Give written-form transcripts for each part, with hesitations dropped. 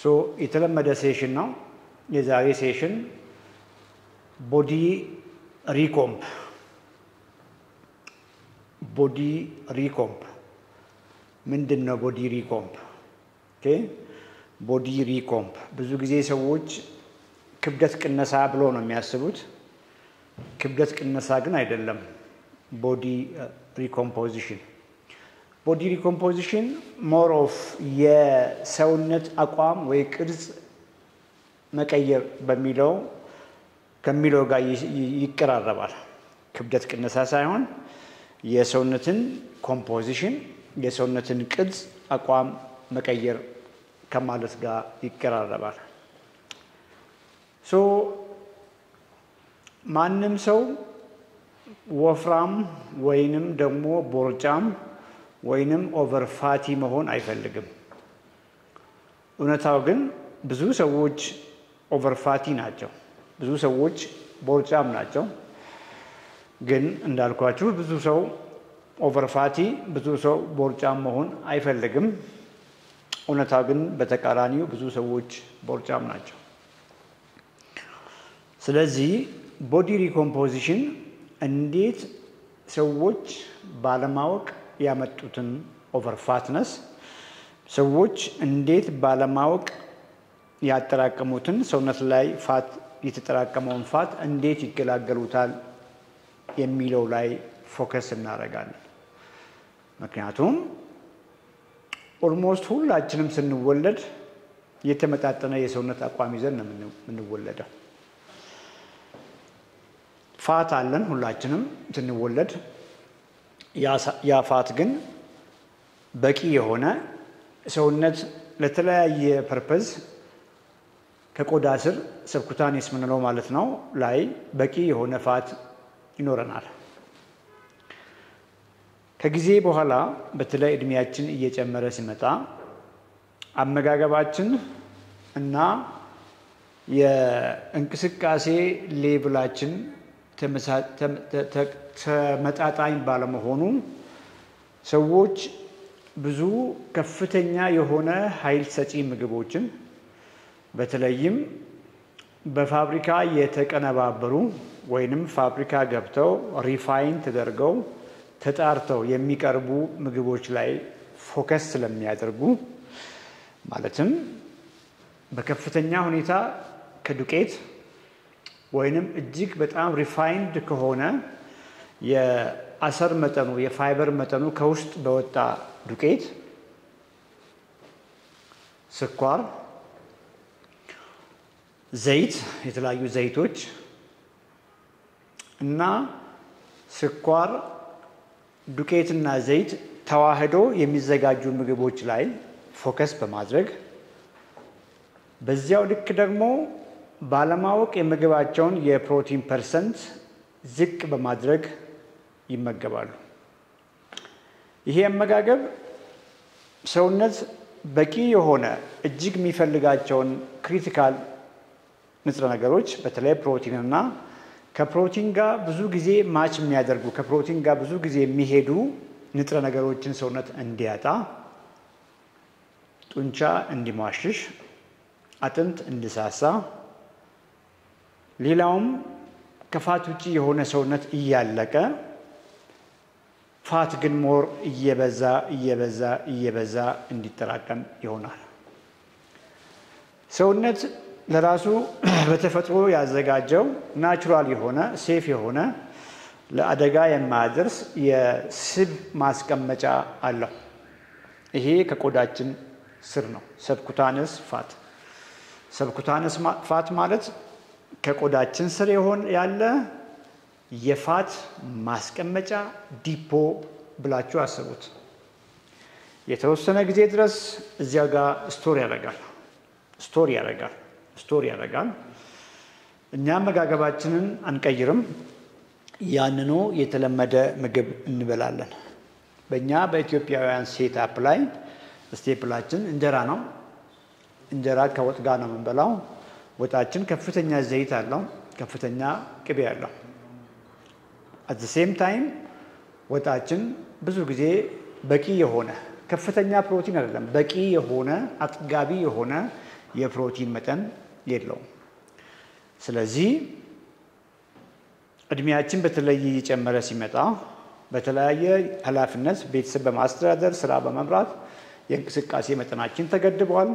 So የተለመደ ሴሽን ነው የዛሬ ሴሽን ቦዲ ሪኮምፕ ምንድነው ቦዲ ሪኮምፕ ኦኬ ቦዲ ሪኮምፕ ብዙ ጊዜ ሰዎች ክብደት ቅነሳ ብሎ ነው የሚያስቡት ክብደት ቅነሳ ግን አይደለም ቦዲ ሪኮምፖዚሽን ቦዲ ሪኮምፖዚሽን more of የሰውነት አቋም ወይ ቅርጽ መቀየር በሚለው ከሚለው ጋር ይቀራረባል ክብደት ቅነሳ ሳይሆን የሰውነትን ኮምፖዚሽን የሰውነትን ቅርጽ አቋም መቀየር ከማለት ጋር ይቀራረባል ሶ ማንንም ሰው ወፍራም ወይንም ደግሞ ቦርጫም ወይንም ኦቨር ፋቲ መሆን አይፈልግም እውነታው ግን ብዙ ሰዎች ኦቨር ፋቲ ናቸው ብዙ ሰዎች ቦርጫም ናቸው ግን እንዳልኳችሁ ብዙ ሰው ኦቨር ፋቲ ብዙ ሰው ቦርጫም መሆን አይፈልግም እውነታው ግን በተቃራኒው ብዙ ሰዎች ቦርጫም ናቸው ስለዚህ ቦዲ ሪኮምፖዚሽን እንዴት ሰዎች ባለማወቅ ያመጡትን ኦቨር ፋትነስ ሰዎች እንዴት ባለማወቅ ያጠራቀሙትን ሰውነት ላይ ፋት የተጠራቀመውን ፋት እንዴት ይገላገሉታል የሚለው ላይ ፎከስ እናደርጋለን ምክንያቱም ኦልሞስት ሁላችንም ስንወለድ የተመጣጠነ የሰውነት አቋም ይዘን ነው የምንወለደው ፋት አለን ሁላችንም ስንወለድ ያ ፋት ግን በቂ የሆነ ሰውነት ለተለያየ ፐርፐዝ ከቆዳ ስር ሰብኩታኒስ ምንለው ማለት ነው ላይ በቂ የሆነ ፋት ይኖረናል ከጊዜ በኋላ በተለይ እድሜያችን እየጨመረ ሲመጣ አመጋገባችን እና የእንቅስቃሴ ሌቭላችን ተመጣጣኝ ባለመሆኑ ሰዎች ብዙ ከፍተኛ የሆነ ኃይል ሰጪ ምግቦችን በተለይም በፋብሪካ የተቀነባበሩ ወይንም ፋብሪካ ገብተው ሪፋይን ተደርገው ተጣርተው የሚቀርቡ ምግቦች ላይ ፎከስ ስለሚያደርጉ ማለትም በከፍተኛ ሁኔታ ከዱቄት ወይንም እጅግ በጣም ሪፋይንድ ከሆነ የአሰር መጠኑ የፋይበር መጠኑ ከውስጥ በወጣ ዱቄት ስኳር ዘይት የተለያዩ ዘይቶች እና ስኳር ዱቄትና ዘይት ተዋህዶ የሚዘጋጁ ምግቦች ላይ ፎከስ በማድረግ በዚያው ልክ ደግሞ ባለማወቅ የምግባቸውን የፕሮቲን ፐርሰንት ዝቅ በማድረግ ይመገባሉ ይሄ አመጋገብ ሰውነት በቂ የሆነ እጅግ የሚፈልጋቸውን ክሪቲካል ንጥረ ነገሮች በተለይ ፕሮቲንና ከፕሮቲን ጋር ብዙ ጊዜ ማች የሚያደርጉ ከፕሮቲን ጋር ብዙ ጊዜ የሚሄዱ ንጥረ ነገሮችን ሰውነት እንዲያጣ ጡንቻ እንዲሟሽሽ አጥንት እንዲሳሳ ሌላውም ከፋት ውጪ የሆነ ሰውነት እያለቀ ፋት ግን ሞር እየበዛ እንዲጠራቀም ይሆናል ሰውነት ለራሱ በተፈጥሮ ያዘጋጀው ናቹራል የሆነ ሴፍ የሆነ ለአደጋ የማያደርስ የስብ ማስቀመጫ አለው ይሄ ከቆዳችን ስር ነው ሰብኩታነስ ፋት ማለት ከቆዳችን ስር ያለ የፋት ማስቀመጫ ዲፖ ብላችሁ አስቡት የተወሰነ ጊዜ ድረስ እዚያ ጋር ስቶር ያደርጋል እኛ አመጋገባችንን አንቀይርም ያንኑ የተለመደ ምግብ እንበላለን በእኛ በኢትዮጵያውያን ሴትአፕ ላይ ስቴፕላችን እንጀራ ነው እንጀራ ከወጥ ጋር ነው የምንበላው ወጣችን ከፍተኛ ዘይት አለው ከፍተኛ ቅቤ አለው at the same time ወጣችን ብዙ ጊዜ በቂ የሆነ ከፍተኛ ፕሮቲን አይደለም በቂ የሆነ አጥጋቢ የሆነ የፕሮቲን መጠን የለውም። ስለዚህ እድሜያችን በተለይ እየጨመረ ሲመጣ በተለያየ ኃላፊነት ቤተሰብ በማስተዳደር ስራ በመምራት የእንቅስቃሴ መጠናችን ተገድቧል።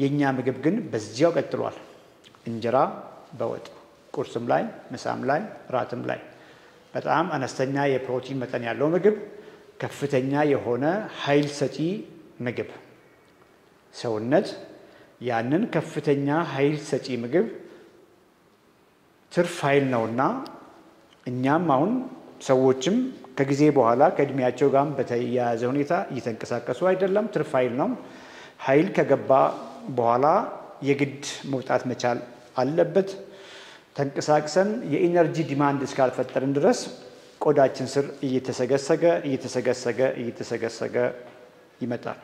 የኛ ምግብ ግን በዚያው ቀጥሏል። እንጀራ በወጥ ቁርስም ላይ ምሳም ላይ ራትም ላይ በጣም አነስተኛ የፕሮቲን መጠን ያለው ምግብ፣ ከፍተኛ የሆነ ኃይል ሰጪ ምግብ። ሰውነት ያንን ከፍተኛ ኃይል ሰጪ ምግብ ትርፍ ኃይል ነውና እኛም አሁን ሰዎችም ከጊዜ በኋላ ከእድሜያቸው ጋር በተያያዘ ሁኔታ እየተንቀሳቀሱ አይደለም። ትርፍ ኃይል ነው። ኃይል ከገባ በኋላ የግድ መውጣት መቻል አለበት። ተንቀሳቅሰን የኢነርጂ ዲማንድ እስካልፈጠርን ድረስ ቆዳችን ስር እየተሰገሰገ ይመጣል።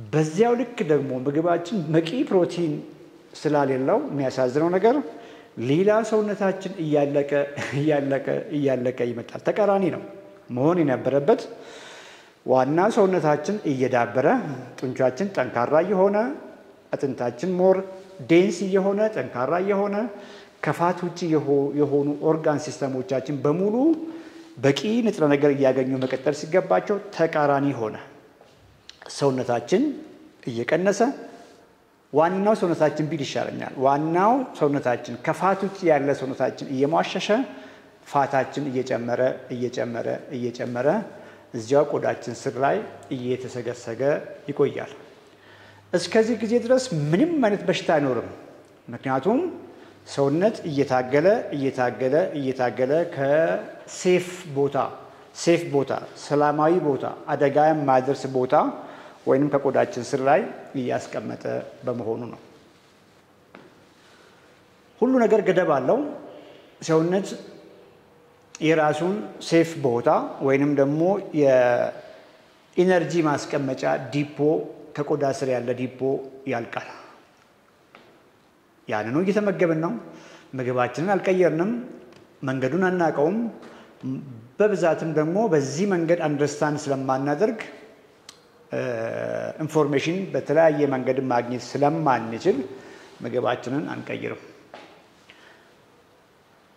በዚያው ልክ ደግሞ ምግባችን በቂ ፕሮቲን ስላሌለው የሚያሳዝነው ነገር ሌላ ሰውነታችን እያለቀ ይመጣል። ተቃራኒ ነው መሆን የነበረበት። ዋና ሰውነታችን እየዳበረ ጡንቻችን ጠንካራ የሆነ አጥንታችን ሞር ዴንስ የሆነ ጠንካራ የሆነ ከፋት ውጪ የሆኑ ኦርጋን ሲስተሞቻችን በሙሉ በቂ ንጥረ ነገር እያገኙ መቀጠል ሲገባቸው ተቃራኒ ሆነ። ሰውነታችን እየቀነሰ ዋናው ሰውነታችን ቢል ይሻለኛል። ዋናው ሰውነታችን ከፋት ውጪ ያለ ሰውነታችን እየሟሸሸ ፋታችን እየጨመረ እዚያው ቆዳችን ስር ላይ እየተሰገሰገ ይቆያል። እስከዚህ ጊዜ ድረስ ምንም አይነት በሽታ አይኖርም። ምክንያቱም ሰውነት እየታገለ ከሴፍ ቦታ ሰላማዊ ቦታ አደጋ የማይደርስ ቦታ ወይንም ከቆዳችን ስር ላይ እያስቀመጠ በመሆኑ ነው። ሁሉ ነገር ገደብ አለው። ሰውነት የራሱን ሴፍ ቦታ ወይንም ደግሞ የኢነርጂ ማስቀመጫ ዲፖ ከቆዳ ስር ያለ ዲፖ ያልቃል። ያንኑ እየተመገብን ነው። ምግባችንን አልቀየርንም። መንገዱን አናውቀውም። በብዛትም ደግሞ በዚህ መንገድ አንደርስታንድ ስለማናደርግ ኢንፎርሜሽን በተለያየ መንገድ ማግኘት ስለማንችል ምግባችንን አንቀይርም።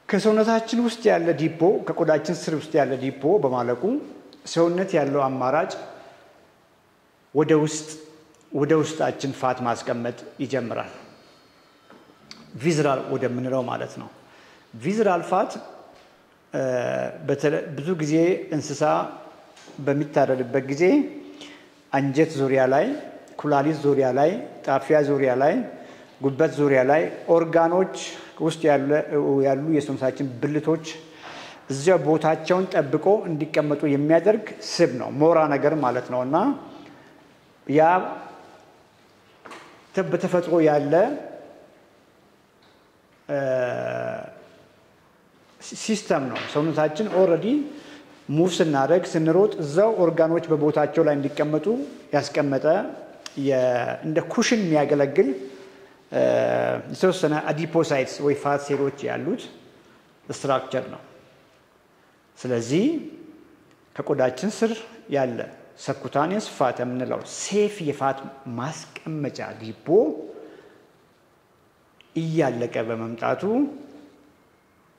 ከሰውነታችን ውስጥ ያለ ዲፖ ከቆዳችን ስር ውስጥ ያለ ዲፖ በማለቁ ሰውነት ያለው አማራጭ ወደ ውስጣችን ፋት ማስቀመጥ ይጀምራል። ቪዝራል ወደምንለው ማለት ነው። ቪዝራል ፋት ብዙ ጊዜ እንስሳ በሚታረድበት ጊዜ አንጀት ዙሪያ ላይ፣ ኩላሊት ዙሪያ ላይ፣ ጣፊያ ዙሪያ ላይ፣ ጉበት ዙሪያ ላይ ኦርጋኖች ውስጥ ያሉ የሰውነታችን ብልቶች እዚያው ቦታቸውን ጠብቆ እንዲቀመጡ የሚያደርግ ስብ ነው። ሞራ ነገር ማለት ነውና ያ በተፈጥሮ ያለ ሲስተም ነው። ሰውነታችን ኦልሬዲ ሙቭ ስናደርግ ስንሮጥ እዛው ኦርጋኖች በቦታቸው ላይ እንዲቀመጡ ያስቀመጠ እንደ ኩሽን የሚያገለግል የተወሰነ አዲፖሳይትስ ወይ ፋት ሴሎች ያሉት ስትራክቸር ነው። ስለዚህ ከቆዳችን ስር ያለ ሰብኩታኒየስ ፋት የምንለው ሴፍ የፋት ማስቀመጫ ዲፖ እያለቀ በመምጣቱ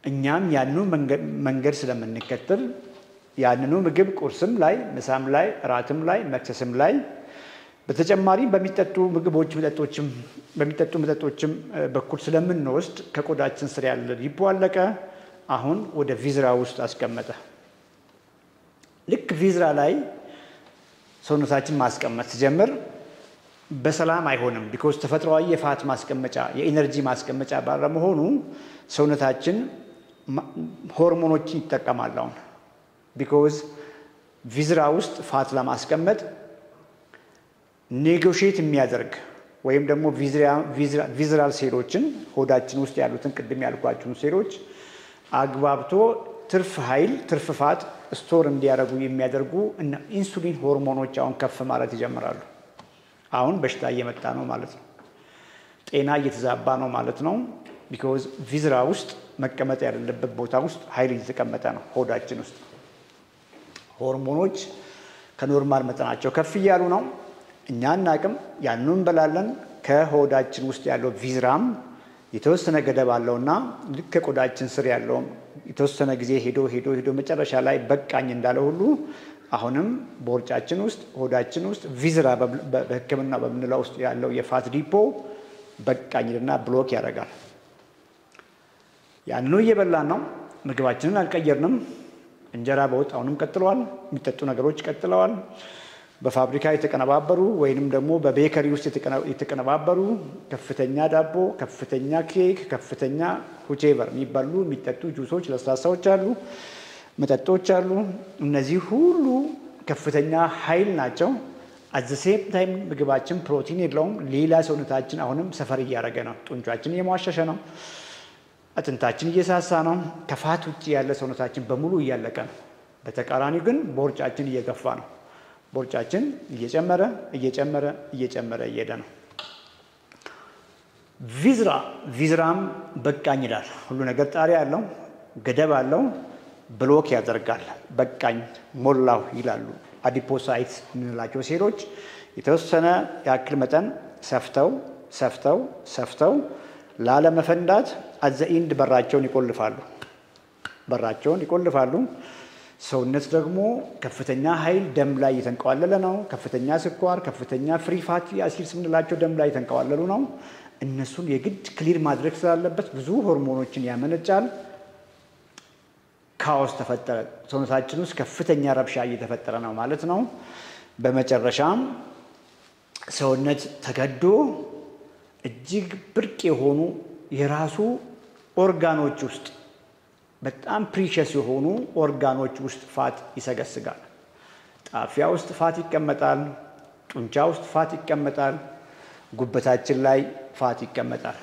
እኛም ያንኑ መንገድ ስለምንከተል ያንኑ ምግብ ቁርስም ላይ ምሳም ላይ ራትም ላይ መክሰስም ላይ በተጨማሪ በሚጠጡ መጠጦችም በኩል ስለምንወስድ ከቆዳችን ስር ያለ ዲፖ አለቀ። አሁን ወደ ቪዝራ ውስጥ አስቀመጠ። ልክ ቪዝራ ላይ ሰውነታችን ማስቀመጥ ሲጀምር በሰላም አይሆንም። ቢኮዝ ተፈጥሯዊ የፋት ማስቀመጫ የኢነርጂ ማስቀመጫ ባለመሆኑ ሰውነታችን ሆርሞኖችን ይጠቀማል። አሁን ቢኮዝ ቪዝራ ውስጥ ፋት ለማስቀመጥ ኔጎሽየት የሚያደርግ ወይም ደግሞ ቪዝራል ሴሎችን ሆዳችን ውስጥ ያሉትን ቅድም ያልኳቸውን ሴሎች አግባብቶ ትርፍ ኃይል ትርፍ ፋት ስቶር እንዲያደርጉ የሚያደርጉ እና ኢንሱሊን ሆርሞኖች አሁን ከፍ ማለት ይጀምራሉ። አሁን በሽታ እየመጣ ነው ማለት ነው። ጤና እየተዛባ ነው ማለት ነው። ቢኮዝ ቪዝራ ውስጥ መቀመጥ ያለበት ቦታ ውስጥ ኃይል እየተቀመጠ ነው። ሆዳችን ውስጥ ሆርሞኖች ከኖርማል መጠናቸው ከፍ እያሉ ነው። እኛ አናቅም። ያንኑ እንበላለን። ከሆዳችን ውስጥ ያለው ቪዝራም የተወሰነ ገደብ አለውና ልክ ከቆዳችን ስር ያለው የተወሰነ ጊዜ ሄዶ መጨረሻ ላይ በቃኝ እንዳለ ሁሉ አሁንም ቦርጫችን ውስጥ ሆዳችን ውስጥ ቪዝራ በሕክምና በምንለው ውስጥ ያለው የፋት ዲፖ በቃኝና ብሎክ ያደርጋል። ያንኑ እየበላን ነው። ምግባችንን አልቀየርንም። እንጀራ በወጥ አሁንም ቀጥለዋል። የሚጠጡ ነገሮች ቀጥለዋል። በፋብሪካ የተቀነባበሩ ወይንም ደግሞ በቤከሪ ውስጥ የተቀነባበሩ ከፍተኛ ዳቦ፣ ከፍተኛ ኬክ፣ ከፍተኛ ሁቼቨር የሚባሉ የሚጠጡ ጁሶች፣ ለስላሳዎች አሉ፣ መጠጦች አሉ። እነዚህ ሁሉ ከፍተኛ ኃይል ናቸው። አት ዘ ሴም ታይም ምግባችን ፕሮቲን የለውም። ሌላ ሰውነታችን አሁንም ሰፈር እያደረገ ነው። ጡንቻችን እየሟሸሸ ነው። አጥንታችን እየሳሳ ነው። ከፋት ውጭ ያለ ሰውነታችን በሙሉ እያለቀ ነው። በተቃራኒው ግን ቦርጫችን እየገፋ ነው። ቦርጫችን እየጨመረ እየሄደ ነው። ቪዝራም በቃኝ ይላል። ሁሉ ነገር ጣሪያ አለው፣ ገደብ አለው፣ ብሎክ ያደርጋል። በቃኝ ሞላው ይላሉ። አዲፖሳይት የምንላቸው ሴሎች የተወሰነ ያክል መጠን ሰፍተው ላለመፈንዳት አዘኢንድ በራቸውን ይቆልፋሉ። ሰውነት ደግሞ ከፍተኛ ኃይል ደም ላይ የተንቀዋለለ ነው። ከፍተኛ ስኳር፣ ከፍተኛ ፍሪ ፋቲ አሲድስ የምንላቸው ደም ላይ የተንቀዋለሉ ነው። እነሱን የግድ ክሊር ማድረግ ስላለበት ብዙ ሆርሞኖችን ያመነጫል። ካኦስ ተፈጠረ። ሰውነታችን ውስጥ ከፍተኛ ረብሻ እየተፈጠረ ነው ማለት ነው። በመጨረሻም ሰውነት ተገዶ እጅግ ብርቅ የሆኑ የራሱ ኦርጋኖች ውስጥ በጣም ፕሪሸስ የሆኑ ኦርጋኖች ውስጥ ፋት ይሰገስጋል። ጣፊያ ውስጥ ፋት ይቀመጣል። ጡንቻ ውስጥ ፋት ይቀመጣል። ጉበታችን ላይ ፋት ይቀመጣል።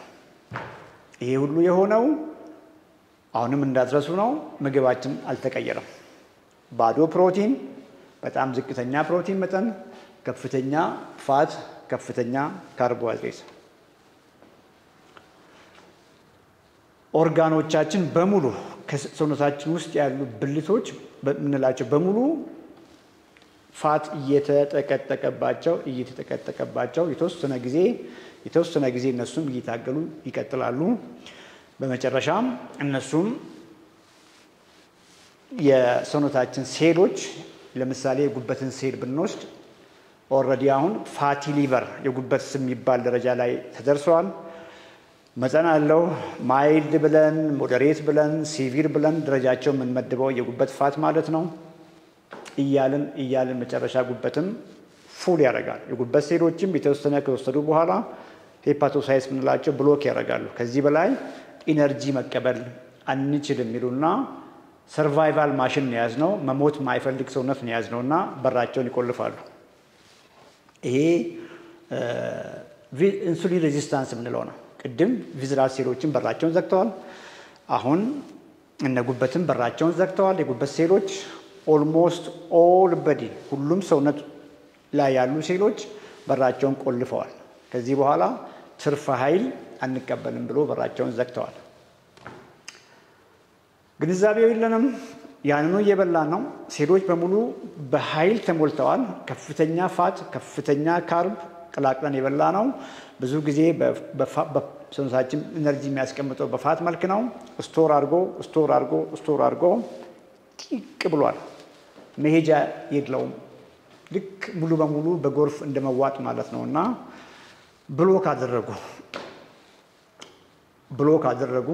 ይሄ ሁሉ የሆነው አሁንም እንዳትረሱ ነው፣ ምግባችን አልተቀየረም። ባዶ ፕሮቲን፣ በጣም ዝቅተኛ ፕሮቲን መጠን፣ ከፍተኛ ፋት፣ ከፍተኛ ካርቦሃይድሬት። ኦርጋኖቻችን በሙሉ ከሰውነታችን ውስጥ ያሉ ብልቶች የምንላቸው በሙሉ ፋት እየተጠቀጠቀባቸው የተወሰነ ጊዜ እነሱም እየታገሉ ይቀጥላሉ። በመጨረሻም እነሱም የሰውነታችን ሴሎች ለምሳሌ የጉበትን ሴል ብንወስድ ኦልሬዲ አሁን ፋቲ ሊቨር የጉበት ስም የሚባል ደረጃ ላይ ተደርሷል። መጠን አለው። ማይልድ ብለን ሞዴሬት ብለን ሲቪር ብለን ደረጃቸው የምንመድበው የጉበት ፋት ማለት ነው። እያልን መጨረሻ ጉበትም ፉል ያደርጋል። የጉበት ሴሎችም የተወሰነ ከወሰዱ በኋላ ሄፓቶሳይትስ የምንላቸው ብሎክ ያደርጋሉ። ከዚህ በላይ ኢነርጂ መቀበል አንችልም የሚሉና ሰርቫይቫል ማሽን ነው የያዝነው፣ መሞት ማይፈልግ ሰውነት ነው የያዝነውና በራቸውን ይቆልፋሉ። ይሄ ኢንሱሊን ሬዚስታንስ የምንለው ነው። ቅድም ቪዝራል ሴሎችን በራቸውን ዘግተዋል። አሁን እነ ጉበትን በራቸውን ዘግተዋል። የጉበት ሴሎች ኦልሞስት ኦል በዲ ሁሉም ሰውነት ላይ ያሉ ሴሎች በራቸውን ቆልፈዋል። ከዚህ በኋላ ትርፍ ኃይል አንቀበልም ብሎ በራቸውን ዘግተዋል። ግንዛቤው የለንም። ያንኑ እየበላን ነው። ሴሎች በሙሉ በኃይል ተሞልተዋል። ከፍተኛ ፋት፣ ከፍተኛ ካርብ ቀላቅለን የበላ ነው። ብዙ ጊዜ በሰውነታችን ኢነርጂ የሚያስቀምጠው በፋት መልክ ነው። ስቶር አድርጎ ጢቅ ብሏል። መሄጃ የለውም። ልክ ሙሉ በሙሉ በጎርፍ እንደመዋጥ ማለት ነው። እና ብሎክ አደረጉ።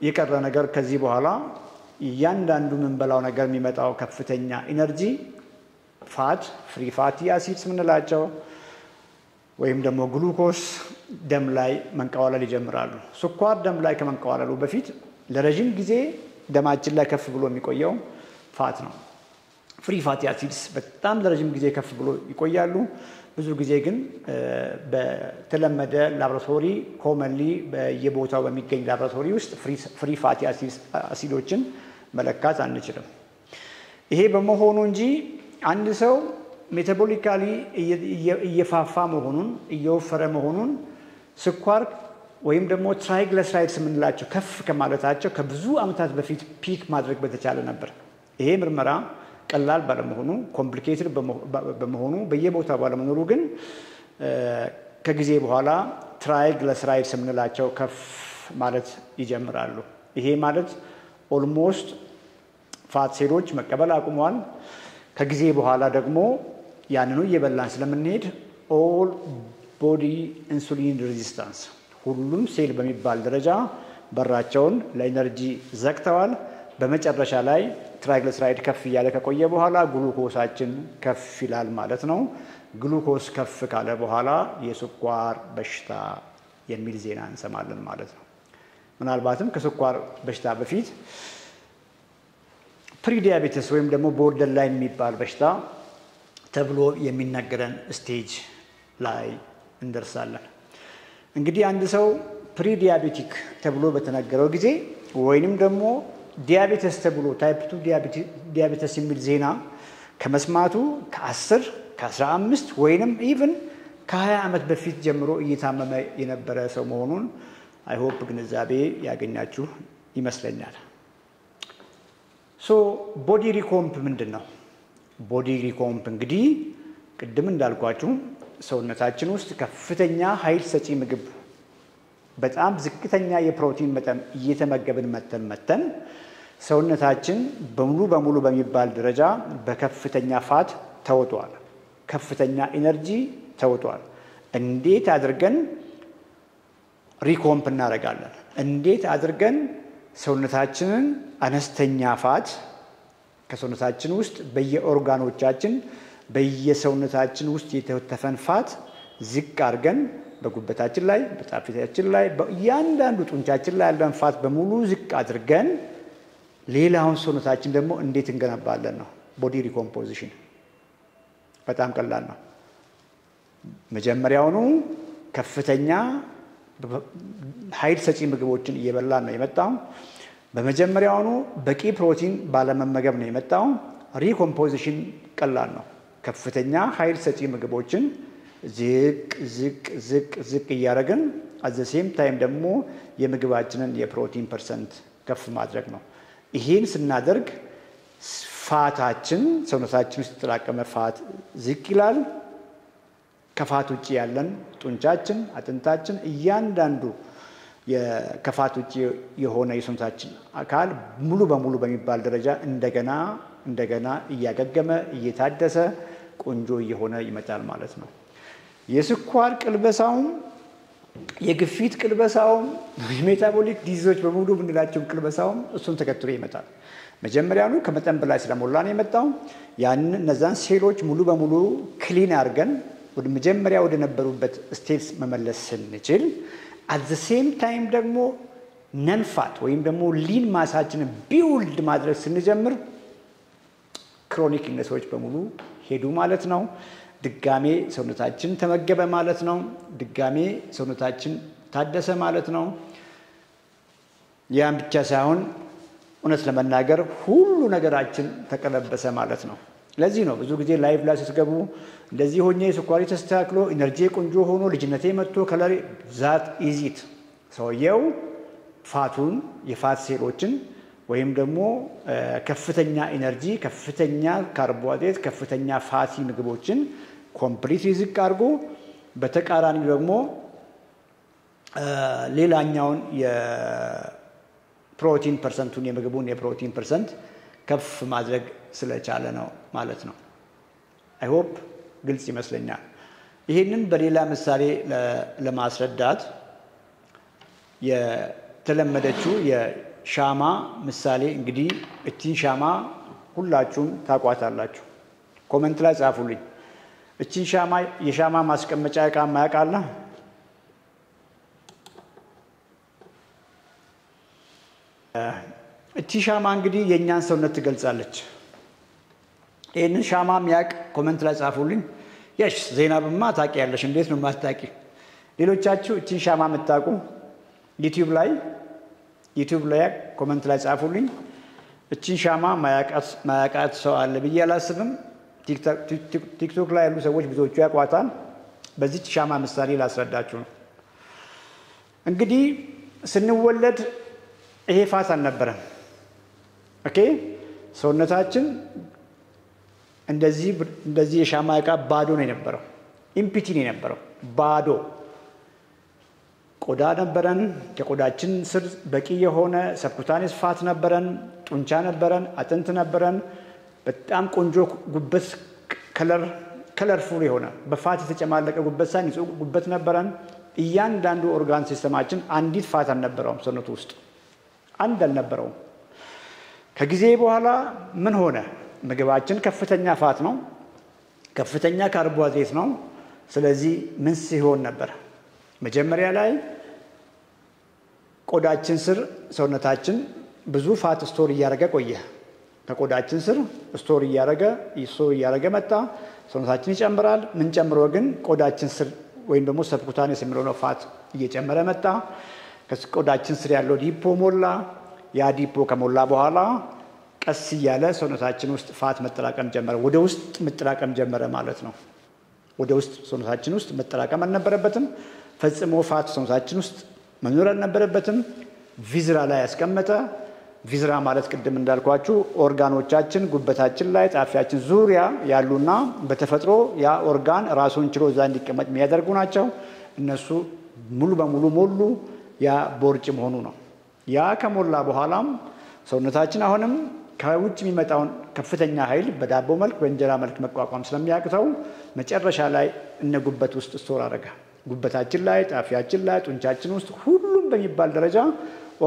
የቀረ ነገር ከዚህ በኋላ እያንዳንዱ የምንበላው ነገር የሚመጣው ከፍተኛ ኢነርጂ ፋት፣ ፍሪ ፋቲ አሲድስ የምንላቸው ወይም ደግሞ ግሉኮስ ደም ላይ መንቀዋለል ይጀምራሉ። ስኳር ደም ላይ ከመንቀዋለሉ በፊት ለረጅም ጊዜ ደማችን ላይ ከፍ ብሎ የሚቆየው ፋት ነው። ፍሪ ፋቲ አሲድስ በጣም ለረጅም ጊዜ ከፍ ብሎ ይቆያሉ። ብዙ ጊዜ ግን በተለመደ ላቦራቶሪ ኮመንሊ በየቦታው በሚገኝ ላቦራቶሪ ውስጥ ፍሪ ፋቲ አሲዶችን መለካት አንችልም። ይሄ በመሆኑ እንጂ አንድ ሰው ሜታቦሊካሊ እየፋፋ መሆኑን እየወፈረ መሆኑን ስኳር ወይም ደግሞ ትራይግሊሰራይድስ የምንላቸው ከፍ ከማለታቸው ከብዙ ዓመታት በፊት ፒክ ማድረግ በተቻለ ነበር። ይሄ ምርመራ ቀላል ባለመሆኑ ኮምፕሊኬትድ በመሆኑ በየቦታው ባለመኖሩ ግን ከጊዜ በኋላ ትራይግሊሰራይድስ የምንላቸው ከፍ ማለት ይጀምራሉ። ይሄ ማለት ኦልሞስት ፋት ሴሎች መቀበል አቁመዋል። ከጊዜ በኋላ ደግሞ ያንኑ እየበላን ስለምንሄድ ኦል ቦዲ ኢንሱሊን ሬዚስታንስ ሁሉም ሴል በሚባል ደረጃ በራቸውን ለኢነርጂ ዘግተዋል። በመጨረሻ ላይ ትራይግሊሰራይድ ከፍ እያለ ከቆየ በኋላ ግሉኮሳችን ከፍ ይላል ማለት ነው። ግሉኮስ ከፍ ካለ በኋላ የስኳር በሽታ የሚል ዜና እንሰማለን ማለት ነው። ምናልባትም ከስኳር በሽታ በፊት ፕሪዲያቤተስ ወይም ደግሞ ቦርደር ላይን የሚባል በሽታ ተብሎ የሚነገረን ስቴጅ ላይ እንደርሳለን። እንግዲህ አንድ ሰው ፕሪዲያቤቲክ ተብሎ በተነገረው ጊዜ ወይንም ደግሞ ዲያቤተስ ተብሎ ታይፕ 2 ዲያቤተስ የሚል ዜና ከመስማቱ ከ10 ከ15 ወይንም ኢቭን ከ20 ዓመት በፊት ጀምሮ እየታመመ የነበረ ሰው መሆኑን አይሆፕ ግንዛቤ ያገኛችሁ ይመስለኛል። ቦዲ ሪኮምፕ ምንድነው? ቦዲ ሪኮምፕ እንግዲህ ቅድም እንዳልኳችሁ ሰውነታችን ውስጥ ከፍተኛ ኃይል ሰጪ ምግብ በጣም ዝቅተኛ የፕሮቲን መጠን እየተመገብን መተን ሰውነታችን በሙሉ በሚባል ደረጃ በከፍተኛ ፋት ተውጧል። ከፍተኛ ኢነርጂ ተውጧል። እንዴት አድርገን ሪኮምፕ እናደርጋለን? እንዴት አድርገን ሰውነታችንን አነስተኛ ፋት ከሰውነታችን ውስጥ በየኦርጋኖቻችን በየሰውነታችን ውስጥ የተወተፈን ፋት ዝቅ አድርገን በጉበታችን ላይ በጣፊታችን ላይ በእያንዳንዱ ጡንቻችን ላይ ያለን ፋት በሙሉ ዝቅ አድርገን ሌላውን ሰውነታችን ደግሞ እንዴት እንገነባለን ነው ቦዲ ሪኮምፖዚሽን። በጣም ቀላል ነው። መጀመሪያውኑ ከፍተኛ ኃይል ሰጪ ምግቦችን እየበላን ነው የመጣው። በመጀመሪያውኑ በቂ ፕሮቲን ባለመመገብ ነው የመጣው። ሪኮምፖዚሽን ቀላል ነው። ከፍተኛ ኃይል ሰጪ ምግቦችን ዝቅ እያደረግን አት ዘ ሴም ታይም ደግሞ የምግባችንን የፕሮቲን ፐርሰንት ከፍ ማድረግ ነው። ይሄን ስናደርግ ፋታችን ሰውነታችን ውስጥ የተጠራቀመ ፋት ዝቅ ይላል። ከፋት ውጪ ያለን ጡንቻችን፣ አጥንታችን እያንዳንዱ ከፋት ውጪ የሆነ የሰውነታችን አካል ሙሉ በሙሉ በሚባል ደረጃ እንደገና እያገገመ እየታደሰ ቆንጆ እየሆነ ይመጣል ማለት ነው። የስኳር ቅልበሳውም የግፊት ቅልበሳውም የሜታቦሊክ ዲዚዞች በሙሉ ብንላቸው ቅልበሳውም እሱን ተከትሎ ይመጣል። መጀመሪያውኑ ከመጠን በላይ ስለሞላን የመጣው እነዛን ሴሎች ሙሉ በሙሉ ክሊን አድርገን ወደ መጀመሪያ ወደ ነበሩበት ስቴትስ መመለስ ስንችል አት ዘ ሴም ታይም ደግሞ ነንፋት ወይም ደግሞ ሊን ማሳችንን ቢውልድ ማድረግ ስንጀምር ክሮኒክ ኢልነሶች በሙሉ ሄዱ ማለት ነው። ድጋሜ ሰውነታችን ተመገበ ማለት ነው። ድጋሜ ሰውነታችን ታደሰ ማለት ነው። ያን ብቻ ሳይሆን እውነት ለመናገር ሁሉ ነገራችን ተቀለበሰ ማለት ነው። ለዚህ ነው ብዙ ጊዜ ላይቭ ላይ ስትገቡ እንደዚህ ሆኜ ስኳሪ ተስተካክሎ ኢነርጂ ቆንጆ ሆኖ ልጅነቴ መጥቶ ከለሪ ዛት ኢዚት ሰውየው ፋቱን የፋት ሴሎችን ወይም ደግሞ ከፍተኛ ኢነርጂ፣ ከፍተኛ ካርቦሃይድሬት፣ ከፍተኛ ፋቲ ምግቦችን ኮምፕሊት ዝቅ አድርጎ በተቃራኒው ደግሞ ሌላኛውን የፕሮቲን ፐርሰንቱን የምግቡን የፕሮቲን ፐርሰንት ከፍ ማድረግ ስለቻለ ነው ማለት ነው። አይ ሆፕ ግልጽ ይመስለኛል። ይሄንን በሌላ ምሳሌ ለማስረዳት የተለመደችው የሻማ ምሳሌ እንግዲህ እቺን ሻማ ሁላችሁም ታቋታላችሁ። ኮሜንት ላይ ጻፉልኝ። እቺን ሻማ የሻማ ማስቀመጫ ዕቃ ማያውቃለ? እቺ ሻማ እንግዲህ የኛን ሰውነት ትገልጻለች። ይሄንን ሻማ የሚያውቅ ኮሜንት ላይ ጻፉልኝ። የሽ ዜናብማ ታውቂያለሽ፣ እንዴት ነው ማታውቂ? ሌሎቻችሁ እቺን ሻማ የምታውቁ ዩቲዩብ ላይ ኮሜንት ላይ ጻፉልኝ። እቺን ሻማ ማያውቃት ሰው አለ ብዬ አላስብም። ቲክቶክ ላይ ያሉ ሰዎች ብዙዎቹ ያውቋታል። በዚች ሻማ ምሳሌ ላስረዳችሁ ነው። እንግዲህ ስንወለድ ይሄ ፋት አልነበረም። ኦኬ ሰውነታችን እንደዚህ የሻማ ዕቃ ባዶ ነው የነበረው፣ ኢምፒቲ ነው የነበረው። ባዶ ቆዳ ነበረን ከቆዳችን ስር በቂ የሆነ ሰብኩታኔስ ፋት ነበረን ጡንቻ ነበረን አጥንት ነበረን በጣም ቆንጆ ጉበት ከለርፉል የሆነ በፋት የተጨማለቀ ጉበት ሳይንስ ጉበት ነበረን እያንዳንዱ ኦርጋን ሲስተማችን አንዲት ፋት አልነበረውም ሰውነቱ ውስጥ አንድ አልነበረውም ከጊዜ በኋላ ምን ሆነ ምግባችን ከፍተኛ ፋት ነው ከፍተኛ ካርቦሃይድሬት ነው ስለዚህ ምን ሲሆን ነበር መጀመሪያ ላይ ቆዳችን ስር ሰውነታችን ብዙ ፋት ስቶር ያደረገ ቆየ ከቆዳችን ስር ስቶር ያደረገ መጣ ሰውነታችን ይጨምራል ምን ጨምሮ ግን ቆዳችን ስር ወይም ደግሞ ሰብኩታኔስ የሚለው ፋት እየጨመረ መጣ ከቆዳችን ስር ያለው ዲፖ ሞላ ያ ዲፖ ከሞላ በኋላ ቀስ ያለ ሰውነታችን ውስጥ ፋት መጠራቀም ጀመረ ወደ ውስጥ መጠራቀም ጀመረ ማለት ነው ወደ ውስጥ ሰውነታችን ውስጥ መጠራቀም አልነበረበትም ፈጽሞ ፋት ሰውነታችን ውስጥ መኖር አልነበረበትም ቪዝራ ላይ ያስቀመጠ ቪዝራ ማለት ቅድም እንዳልኳችሁ ኦርጋኖቻችን ጉበታችን ላይ ጣፊያችን ዙሪያ ያሉና በተፈጥሮ ያ ኦርጋን ራሱን ችሎ እዛ እንዲቀመጥ የሚያደርጉ ናቸው እነሱ ሙሉ በሙሉ ሞሉ ያ ቦርጭ መሆኑ ነው ያ ከሞላ በኋላም ሰውነታችን አሁንም ከውጭ የሚመጣውን ከፍተኛ ኃይል በዳቦ መልክ በእንጀራ መልክ መቋቋም ስለሚያቅተው መጨረሻ ላይ እነ ጉበት ውስጥ ስቶር አደረገ ጉበታችን ላይ ጣፊያችን ላይ ጡንቻችን ውስጥ ሁሉም በሚባል ደረጃ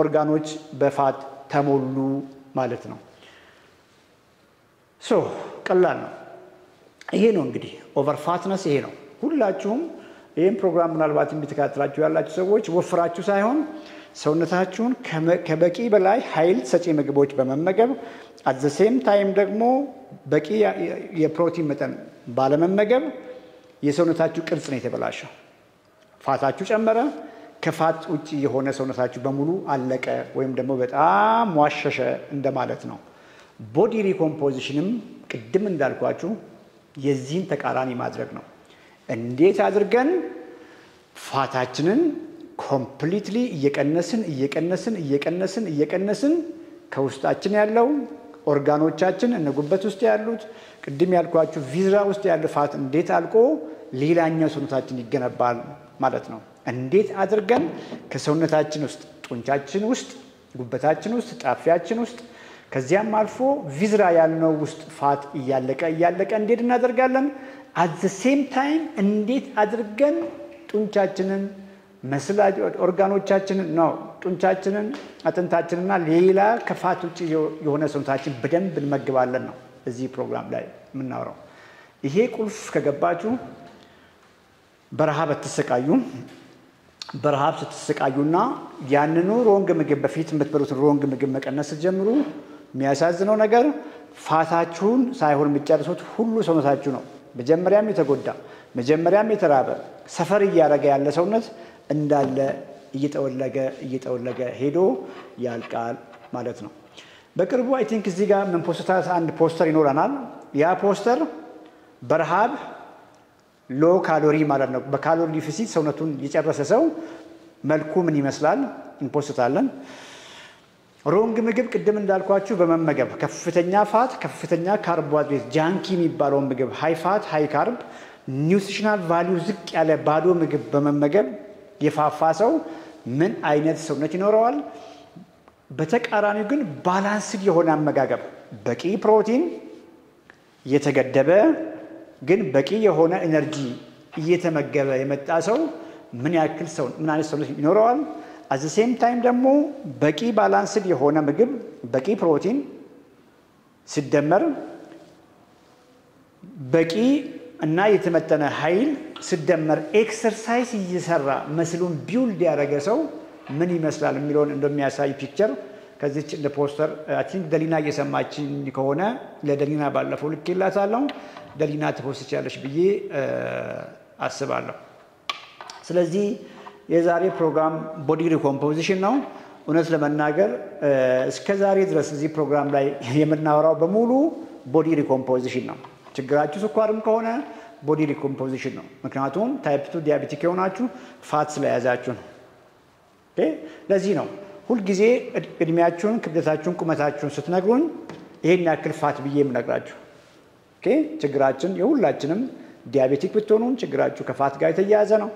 ኦርጋኖች በፋት ተሞሉ ማለት ነው ቀላል ነው ይሄ ነው እንግዲህ ኦቨር ፋትነስ ይሄ ነው ሁላችሁም ይሄን ፕሮግራም ምናልባት እንድትከታተላችሁ ያላችሁ ሰዎች ወፍራችሁ ሳይሆን ሰውነታችሁን ከበቂ በላይ ኃይል ሰጪ ምግቦች በመመገብ at the same time ደግሞ በቂ የፕሮቲን መጠን ባለመመገብ የሰውነታችሁ ቅርጽ ነው የተበላሸው ፋታችሁ ጨመረ ከፋት ውጪ የሆነ ሰውነታችሁ በሙሉ አለቀ ወይም ደግሞ በጣም ዋሸሸ እንደማለት ነው ቦዲ ሪኮምፖዚሽንም ቅድም እንዳልኳችሁ የዚህን ተቃራኒ ማድረግ ነው እንዴት አድርገን ፋታችንን ኮምፕሊትሊ እየቀነስን ከውስጣችን ያለው ኦርጋኖቻችን እነጉበት ውስጥ ያሉት ቅድም ያልኳችሁ ቪዝራ ውስጥ ያለው ፋት እንዴት አልቆ ሌላኛው ሰውነታችን ይገነባል ማለት ነው እንዴት አድርገን ከሰውነታችን ውስጥ ጡንቻችን ውስጥ ጉበታችን ውስጥ ጣፊያችን ውስጥ ከዚያም አልፎ ቪዝራ ያልነው ውስጥ ፋት እያለቀ እንዴት እናደርጋለን at the same time እንዴት አድርገን ጡንቻችንን መስላጅ ኦርጋኖቻችንን ነው ጡንቻችንን አጥንታችንና ሌላ ከፋት ውጪ የሆነ ሰውነታችን በደንብ እንመግባለን ነው እዚህ ፕሮግራም ላይ የምናወራው ይሄ ቁልፍ ከገባችሁ በረሃብ ስትሰቃዩና ያንኑ ሮንግ ምግብ በፊት የምትበሉት ሮንግ ምግብ መቀነስ ጀምሩ የሚያሳዝነው ነገር ፋታችሁን ሳይሆን የሚጨርሱት ሁሉ ሰውነታችሁ ነው መጀመሪያም የተጎዳ መጀመሪያም የተራበ ሰፈር ያረጋ ያለ ሰውነት እንዳለ እየተወለገ ሄዶ ያልቃል ማለት ነው በቅርቡ አይ ቲንክ እዚህ ጋር ምን ፖስተር አንድ ፖስተር ይኖራናል ያ ፖስተር በረሃብ ሎ ካሎሪ ማለት ነው በካሎሪ ዲፊሲት ሰውነቱን የጨረሰ ሰው መልኩ ምን ይመስላል እንፖስታለን ሮንግ ምግብ ቅድም እንዳልኳችሁ በመመገብ ከፍተኛ ፋት ከፍተኛ ካርቦሃይድሬት ጃንኪ የሚባለው ምግብ ሃይ ፋት ሃይ ካርብ ኒውትሪሽናል ቫልዩ ዝቅ ያለ ባዶ ምግብ በመመገብ የፋፋ ሰው ምን አይነት ሰውነት ይኖረዋል በተቃራኒው ግን ባላንስድ የሆነ አመጋገብ በቂ ፕሮቲን የተገደበ ግን በቂ የሆነ ኤነርጂ እየተመገበ የመጣ ሰው ምን ያክል ሰው ምን አይነት ሰውነት ይኖረዋል at the same time ደግሞ በቂ ባላንስድ የሆነ ምግብ በቂ ፕሮቲን ሲደመር በቂ እና የተመጠነ ኃይል ሲደመር ኤክሰርሳይዝ እየሰራ መስሉን ቢውልድ ያደረገ ሰው ምን ይመስላል የሚለውን እንደሚያሳይ ፒክቸር ከዚህ ለፖስተር አይ ቲንክ ደሊና እየሰማችኝ ከሆነ ለደሊና ባለፈው ልክላታለሁ ደሊና ተፖስቻለሽ ብዬ አስባለሁ ስለዚህ የዛሬ ፕሮግራም ቦዲ ሪኮምፖዚሽን ነው እውነት ለመናገር እስከ ዛሬ ድረስ እዚህ ፕሮግራም ላይ የምናወራው በሙሉ ቦዲ ሪኮምፖዚሽን ነው ችግራችሁ ስኳርም ከሆነ ቦዲ ሪኮምፖዚሽን ነው ምክንያቱም ታይፕ 2 ዲያቤቲክ የሆናችሁ ፋት ስለያዛችሁ ነው ኦኬ ለዚህ ነው ሁሉ ጊዜ እድሜያችሁን ክብደታችሁን ቁመታችሁን ስትነግሩን ይሄን ያክል ፋት ብዬ የምነግራችሁ ኦኬ ችግራችን የሁላችንም ዲያቤቲክ ብትሆኑ ችግራችሁ ከፋት ጋር የተያያዘ ነው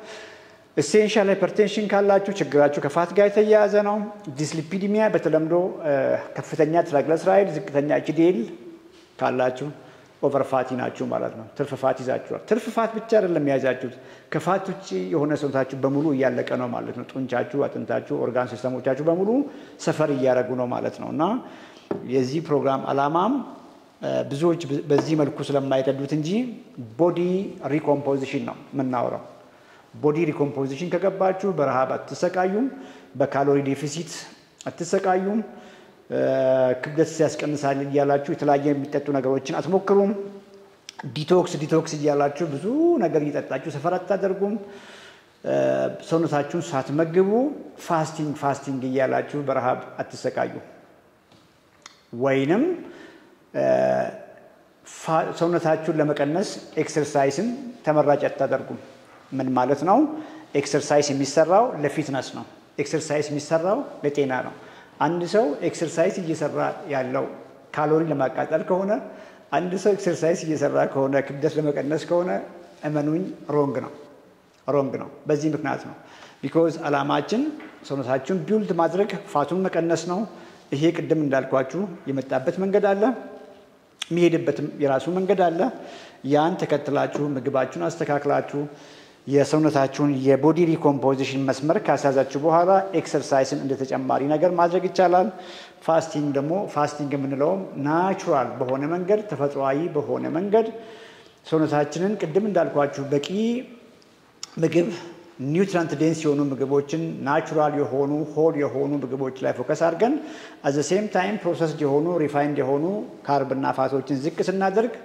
ኢሴንሻል ሃይፐርቴንሽን ካላችሁ ችግራችሁ ከፋት ጋር የተያያዘ ነው ዲስሊፒዲሚያ በተለምዶ ከፍተኛ ትራይግሊሰራይድ ዝቅተኛ ኤችዲኤል ካላችሁ ኦቨር ፋቲ ናችሁ ማለት ነው ትርፍ ፋት ይዛችኋል ትርፍ ፋት ብቻ አይደለም ያዛችሁት ከፋት ውጪ የሆነ ሰውነታችሁ በሙሉ እያለቀ ነው ማለት ነው ጡንቻችሁ አጥንታችሁ ኦርጋን ሲስተሞቻችሁ በሙሉ ሰፈር እያደረጉ ነው ማለት ነውና የዚህ ፕሮግራም አላማም ብዙዎች በዚህ መልኩ ስለማይቀዱት እንጂ ቦዲ ሪኮምፖዚሽን ነው ምናወራው ቦዲ ሪኮምፖዚሽን ከገባችሁ በረሃብ አትሰቃዩም በካሎሪ ዲፊሲት አትሰቃዩም ክብደት ሲያስቀንሳል ይያላችሁ የተለያየ የሚጠጡ ነገሮችን አትሞክሩም ዲቶክስ ይያላችሁ ብዙ ነገር እየጠጣችሁ ሰፈር አታደርጉም ሰውነታችሁን ሳትመግቡ ፋስቲንግ ይያላችሁ በረሃብ አትሰቃዩ ወይንም ሰውነታችሁን ለመቀነስ ኤክሰርሳይስን ተመራጭ አታደርጉም ምን ማለት ነው ኤክሰርሳይስ የሚሰራው ለፊትነስ ነው ኤክሰርሳይስ የሚሰራው ለጤና ነው አንድ ሰው ኤክሰርሳይስ እየሰራ ያለው ካሎሪ ለማቃጠል ከሆነ አንድ ሰው ኤክሰርሳይስ እየሰራ ከሆነ ክብደት ለመቀነስ ከሆነ እመኑኝ ሮንግ ነው በዚህ ምክንያት ነው ቢኮዝ አላማችን ሰውነታችሁን ቢልድ ማድረግ ፋቱን መቀነስ ነው ይሄ ቅድም እንዳልኳችሁ የመጣበት መንገድ አለ የሚሄድበትም የራሱ መንገድ አለ ያን ተከትላችሁ ምግባችሁን አስተካክላችሁ የሰውነታችሁን የቦዲ ሪኮምፖዚሽን መስመር ካሳዛችሁ በኋላ ኤክሰርሳይስን እንደተጨማሪ ነገር ማድረግ ይቻላል ፋስቲንግ የምንለው ናቹራል በሆነ መንገድ ተፈጥሯዊ በሆነ መንገድ ሰውነታችንን ቅድም እንዳልኳችሁ በቂ ምግብ ኒውትሪየንት ዴንስ የሆኑ ምግቦችን ናቹራል የሆኑ ሆል የሆኑ ምግቦች ላይ ፎከስ አድርገን at the same time ፕሮሰስድ የሆኑ ሪፋይንድ የሆኑ ካርብና ፋቶችን ዝቅ ስናደርግ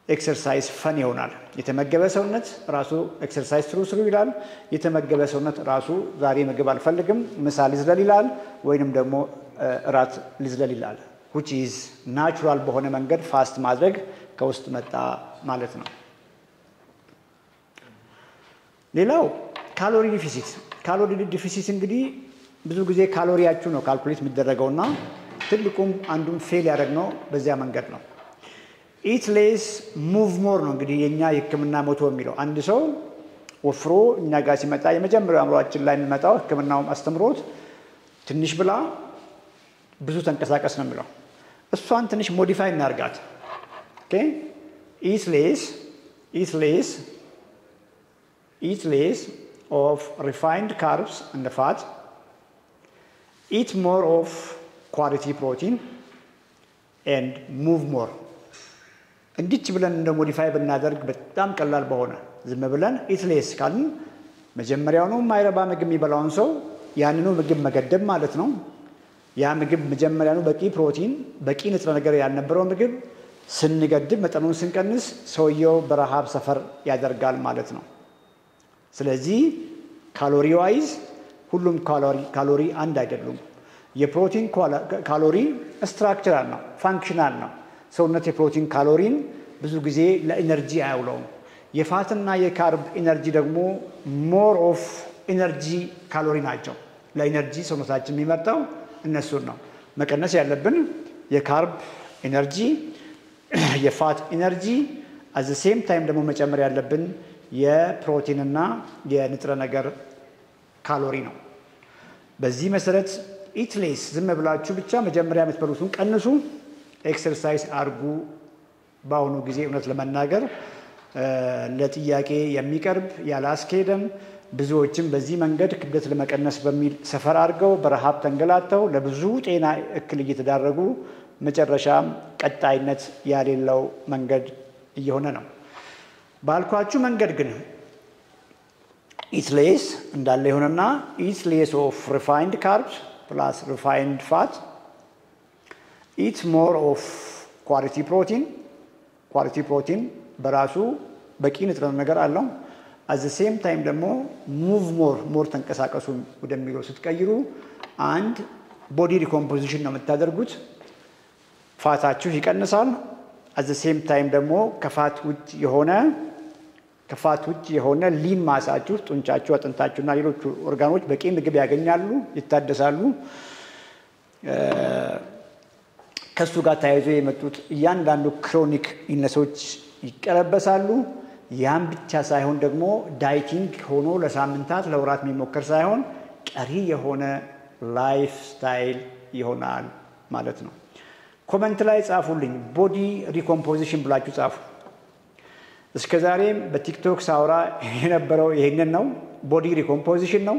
ኤክሰርሳይዝ ፈን ይሆናል የተመገበ ሰውነት ራሱ ኤክሰርሳይዝ ስሩ ይላል የተመገበ ሰውነት ራሱ ዛሬ ምግብ አልፈልግም ምሳ ልዝለል ይላል ወይንም ደግሞ እራት ልዝለል ይላል which is natural በሆነ መንገድ ፋስት ማድረግ ከውስጥ መጣ ማለት ነው ሌላው ካሎሪ ዲፊሲት እንግዲህ ብዙ ጊዜ ካሎሪያችሁ ነው ካልኩሌት የሚደረገውና ትልቁም አንዱን ፌል ያደረግነው በዚያ መንገድ ነው eat less move more ነው እንግዲህ የኛ የህክምና ሞቶ የሚለው አንድ ሰው ወፍሮ እኛ ጋር ሲመጣ የመጀመሪያው አምሮአችን ላይ የሚመጣው ህክምናውም አስተምሮት ትንሽ ብላ ብዙ ተንቀሳቀስ ነው የሚለው እሷን ትንሽ ሞዲፋይ እናርጋት ኦኬ eat less of refined carbs and fat eat more of quality protein and move more እንዲች ብለን እንደ ሞዲፋይ ብናደርግ በጣም ቀላል በሆነ ዝም ብለን ኢትሌስ ካልን መጀመሪያው ነው ማይረባ ምግብ የሚበላውን ሰው ያንኑ ምግብ መገደብ ማለት ነው ያ ምግብ መጀመሪያው በቂ ፕሮቲን በቂ ንጥረ ነገር ያልነበረው ምግብ ስንገድብ መጠኑን ስንቀንስ ሰውየው በረሃብ ሰፈር ያደርጋል ማለት ነው ስለዚህ ካሎሪ ዋይዝ ሁሉም ካሎሪ አንድ አይደሉም የፕሮቲን ካሎሪ ስትራክቸራል ነው ፋንክሽናል ነው ሰውነት የፕሮቲን ካሎሪን ብዙ ጊዜ ለኢነርጂ አያውለውም የፋትና የካርብ ኢነርጂ ደግሞ ሞር ኦፍ ኢነርጂ ካሎሪ ናቸው ለኢነርጂ ሰውነታችን የሚመርጠው እነሱን ነው መቀነስ ያለብን የካርብ ኢነርጂ የፋት ኢነርጂ at the same time ደግሞ መጨመር ያለብን የፕሮቲንና የንጥረ ነገር ካሎሪ ነው በዚህ መሰረት eat less ዝም ብላችሁ ብቻ መጀመሪያ የምትበሉትን ቀንሱ ኤክሰርሳይዝ አርጉ ባውኑ ጊዜ እውነት ለመናገር ለጥያቄ የሚቀርብ ያላስከደም ብዙዎችም በዚህ መንገድ ክብደት ለመቀነስ በሚል ሰፈር አድርገው በረሃብ ተንገላተው ለብዙ ጤና እክል እየተዳረጉ መጨረሻም ቀጣይነት ያሌለው መንገድ እየሆነ ነው ባልኳችሁ መንገድ ግን eat less እንዳለ ይሆንና eat less of refined carbs plus refined fat eat more of quality protein በራሱ በቂ ንጥረ ነገር አለው at the same time ደግሞ move more ተንቀሳቀሱ ወደሚለው ስትቀይሩ አንድ ቦዲ ሪኮምፖዚሽን ነው የምታደርጉት ፋታችሁ ይቀንሳል at the same time ደግሞ ከፋት ውጭ የሆነ ሊን ማሳችሁ ጡንቻችሁ አጥንታችሁና ሌሎች ኦርጋኖች በቂ ምግብ ያገኛሉ ይታደሳሉ ከሱ ጋር ታይዞ የመጡት እያንዳንዱ ክሮኒክ ኢልነሶች ይቀለበሳሉ ያን ብቻ ሳይሆን ደግሞ ዳይቲንግ ሆኖ ለሳምንታት ለወራት የሚሞከር ሳይሆን ቀሪ የሆነ ላይፍ ስታይል ይሆናል ማለት ነው። ኮሜንት ላይ ጻፉልኝ ቦዲ ሪኮምፖዚሽን ብላችሁ ጻፉ። እስከዛሬም በቲክቶክ ሳውራ የነበረው ይሄንን ነው። ቦዲ ሪኮምፖዚሽን ነው።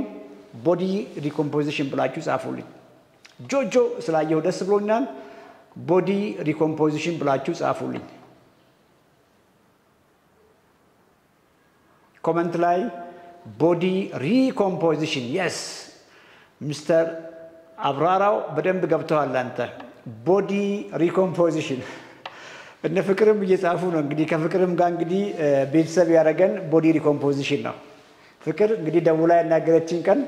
ቦዲ ሪኮምፖዚሽን ብላችሁ ጻፉልኝ። ጆጆ ስላየው ደስ ብሎኛል። ቦዲ ሪኮምፖዚሽን ብላችሁ ጻፉልኝ። ኮሜንት ላይ ቦዲ ሪኮምፖዚሽን yes ሚስተር አብራራው በደንብ ገብተዋል አንተ ቦዲ ሪኮምፖዚሽን እነ ፍቅርም እየጻፉ ነው። እንግዲህ ከፍቅርም ጋር እንግዲህ ቤተሰብ ያደረገን ቦዲ ሪኮምፖዚሽን ነው። ፍቅር እንግዲህ ደውላ ያናገረችኝ ቀን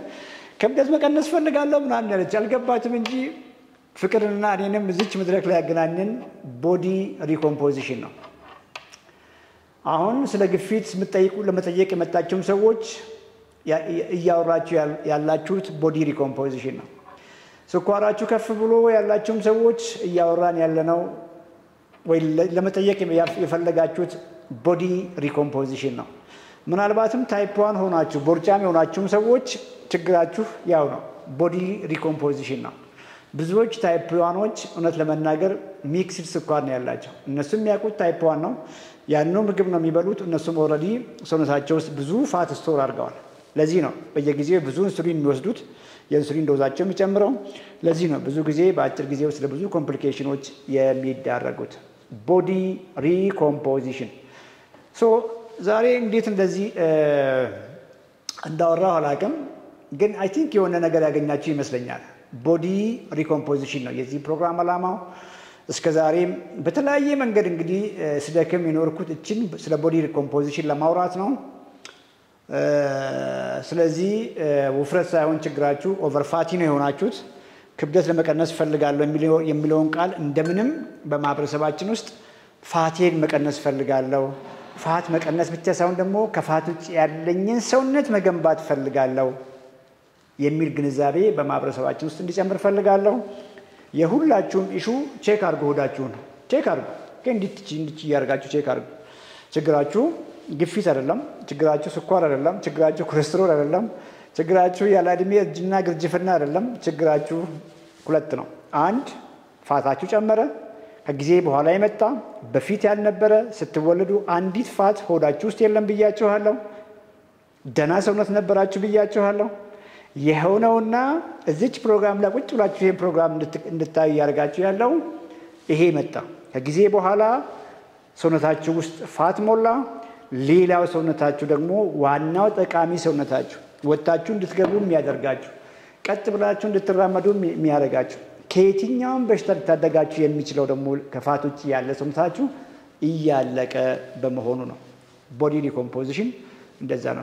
ክብደት መቀነስ ፈልጋለሁ ምናምን ያለች አልገባትም እንጂ ፍቅርና እኔንም እዚች መድረክ ላይ ያገናኘን ቦዲ ሪኮምፖዚሽን ነው። አሁን ስለ ግፊት ለመጠየቅ የመጣችሁም ሰዎች እያወራችሁ ያላችሁት ቦዲ ሪኮምፖዚሽን ነው። ስኳራችሁ ከፍ ብሎ ያላችሁም ሰዎች እያወራን ያለነው ወይ ለመጠየቅ የፈለጋችሁት ቦዲ ሪኮምፖዚሽን ነው። ምናልባትም ታይፕ 1 ሆናችሁ ቦርጫም የሆናችሁም ሰዎች ችግራችሁ ያው ነው ቦዲ ሪኮምፖዚሽን ነው። ብዙዎች ታይፕ 1ዎች እውነት ለመናገር ሚክስድ ስኳር ነው ያላቸው። እነሱም የሚያውቁት ታይፕ 1 ነው። ያንኑ ምግብ ነው የሚበሉት። እነሱም ኦልሬዲ ሰውነታቸው ውስጥ ብዙ ፋት ስቶር አድርገዋል። ለዚህ ነው በየጊዜው ብዙ ኢንሱሊን የሚወስዱት የኢንሱሊን ዶዛቸው የሚጨምረው። ለዚህ ነው ብዙ ጊዜ በአጭር ጊዜ ውስጥ ለብዙ ኮምፕሊኬሽኖች የሚዳረጉት። ቦዲ ሪኮምፖዚሽን ዛሬ እንዴት እንደዚህ እንዳወራው አላውቅም፣ ግን አይ ቲንክ የሆነ ነገር ያገኛችሁ ይመስለኛል። ቦዲ ሪኮምፖዚሽን ነው የዚህ ፕሮግራም ዓላማው። እስከዛሬም በተለያየ መንገድ እንግዲህ ስደክም የኖርኩት እችን ስለ ቦዲ ሪኮምፖዚሽን ለማውራት ነው። ስለዚህ ውፍረት ሳይሆን ችግራችሁ ኦቨርፋቲ ነው የሆናችሁት። ክብደት ለመቀነስ ፈልጋለሁ የሚለውን ቃል እንደምንም በማህበረሰባችን ውስጥ ፋቴን መቀነስ ፈልጋለሁ፣ ፋት መቀነስ ብቻ ሳይሆን ደግሞ ከፋት ውጭ ያለኝን ሰውነት መገንባት ፈልጋለሁ የሚል ግንዛቤ በማህበረሰባችን ውስጥ እንዲጨምር ፈልጋለሁ። የሁላችሁም ኢሹ ቼክ አድርጉ፣ ሆዳችሁን ቼክ አድርጉ። እንዲች እያደርጋችሁ ቼክ አድርጉ። ችግራችሁ ግፊት አይደለም፣ ችግራችሁ ስኳር አይደለም፣ ችግራችሁ ኮሌስትሮል አይደለም፣ ችግራችሁ ያለ ዕድሜ እርጅና ግርጅፍና አይደለም። ችግራችሁ ሁለት ነው። አንድ ፋታችሁ ጨመረ፣ ከጊዜ በኋላ የመጣ በፊት ያልነበረ፣ ስትወለዱ አንዲት ፋት ሆዳችሁ ውስጥ የለም ብያችኋለሁ። ደህና ሰውነት ነበራችሁ ብያችኋለሁ። የሆነውና እዚች ፕሮግራም ላይ ቁጭ ብላችሁ ይሄን ፕሮግራም እንድታዩ ያደርጋችሁ ያለው ይሄ መጣ። ከጊዜ በኋላ ሰውነታችሁ ውስጥ ፋት ሞላ። ሌላው ሰውነታችሁ ደግሞ ዋናው ጠቃሚ ሰውነታችሁ ወጣችሁ እንድትገቡ የሚያደርጋችሁ፣ ቀጥ ብላችሁ እንድትራመዱ የሚያደርጋችሁ፣ ከየትኛውም በሽታ ልታደጋችሁ የሚችለው ደግሞ ከፋት ውጭ ያለ ሰውነታችሁ እያለቀ በመሆኑ ነው። ቦዲ ሪኮምፖዚሽን እንደዛ ነው።